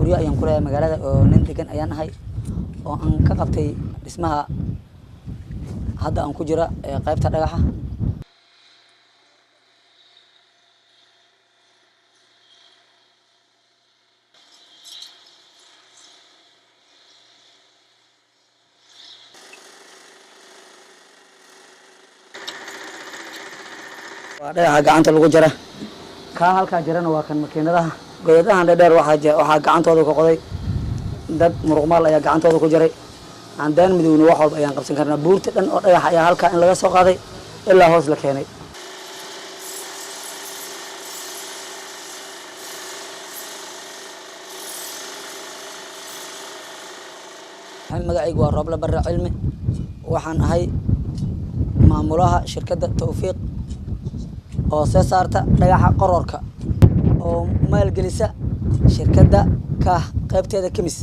guryo ayaan ku leeyahay magaalada oo nin degan ayaan ahay oo aan ka qabtay dhismaha hadda aan ku jira qaybta dhagaxa waa dhagaxa gacanta lagu jira ka halka jirana waa kan makiinadaha godadahan dheer waxa gacantooda ku qoday dad muruqmaal ayaa gacantooda ku jiray aan daan midowna wax walba ayaan qabsan karnaa buurta dhan oo dhagax ayaa halka in laga soo qaaday ilaa hoos la keenay magacaygu waa Roble Barre Cilmi waxaan ahay maamulaha shirkadda Tawfiiq oo soo saarta dhagaxa qororka oo maalgelisa shirkadda ka qaybteeda Kemis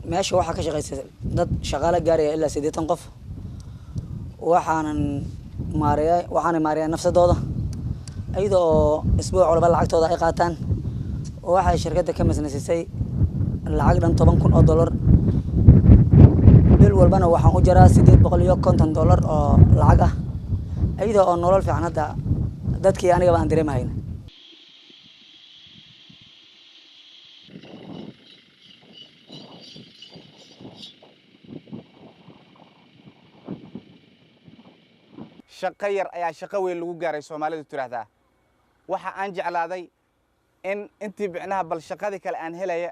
meesha waxa ka shaqeysay dad shaqaale gaaraya ilaa 80 qof waxaan maareeyaa nafsadooda ayadoo isbuuc walba lacagtooda ay qaataan waxay shirkadda Kemis nasisay lacag dhan $10,000 bil walbana waxaan u jaraa $850 oo lacag ah ayadoo oo nolol fiican hadda dadkii aniga baan dareemayn shaqo yar ayaa shaqo weyn lagu gaaray Soomaalidu tiraahdaa waxa aan jeclaaday in intii bicnaha bal shaqadii kale aan helaya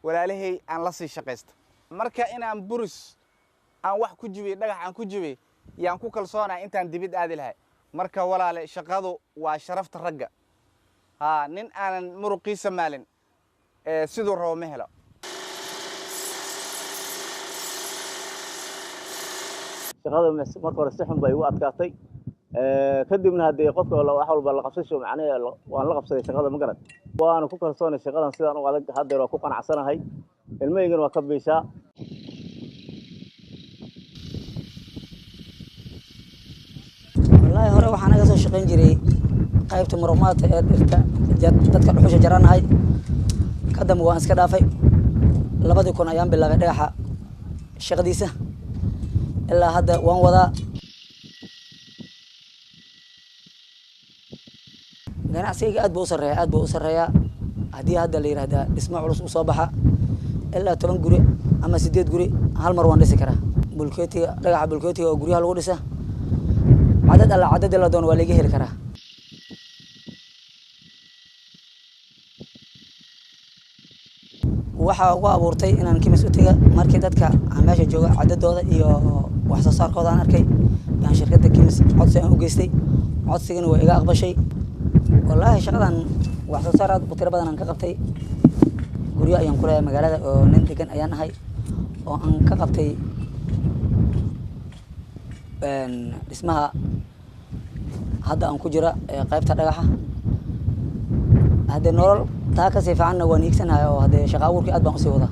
walaalahay aan la sii shaqeysto marka inaan buris aan wax ku jibay dhagax aan ku jibay yaan ku kalsoonaa intaan dibid aadi lahay marka walaale shaqadu waa sharafta ragga nin aanan muruqiisa maalin sidoo rabo ma helo shaqada marka hore si xun bay u adkaatay kadibna hadii qofka wax walba la qabsasho macnaheedu waan la qabsaday shaqada ma garan waan ku kalsoonay shaqadan sidaan u adag hadda waa ku qanacsanahay ilmaheegan waa ka biisha wallahi hore waxaan naga soo shaqeyn jiray qaybta muruqmaadka ee dhirta dadka dhuxusha jaranahay kadib waan iska dhaafay 2000 ayaan bilaabay dhagaxa shaqadiisa ilaa hadda waan wadaa ganacsiga aad buu u sareeyaa hadii hadda la yiraahdo dhismo culus u soo baxa ilaa 10 guri ama 8 guri hal mar waan dhisi karaa bulkeetiga dhagaxa bulkeetiga oo guriyaha lagu dhisa cadad la doon waa laga heli karaa waxa ugu abuurtay inaan Kemis u taga markii dadka meesha jooga cadadooda iyo wax soo saarkooda aan arkay yaan shirkadda Kemis codsi aan u geystay codsigana waa iga aqbashay wallahi shaqadan wax soo saar aad u tiro badan aan ka qabtay guryo ayaan ku leeyahay magaalada oo nin degan ayaan ahay oo aan ka qabtay dhismaha hadda aan ku jira qaybta dhagaxa hadda nolol taa ka sii fiicanna waan iigsanahay oo hadda shaqo abuurkii aad baan u sii wadaa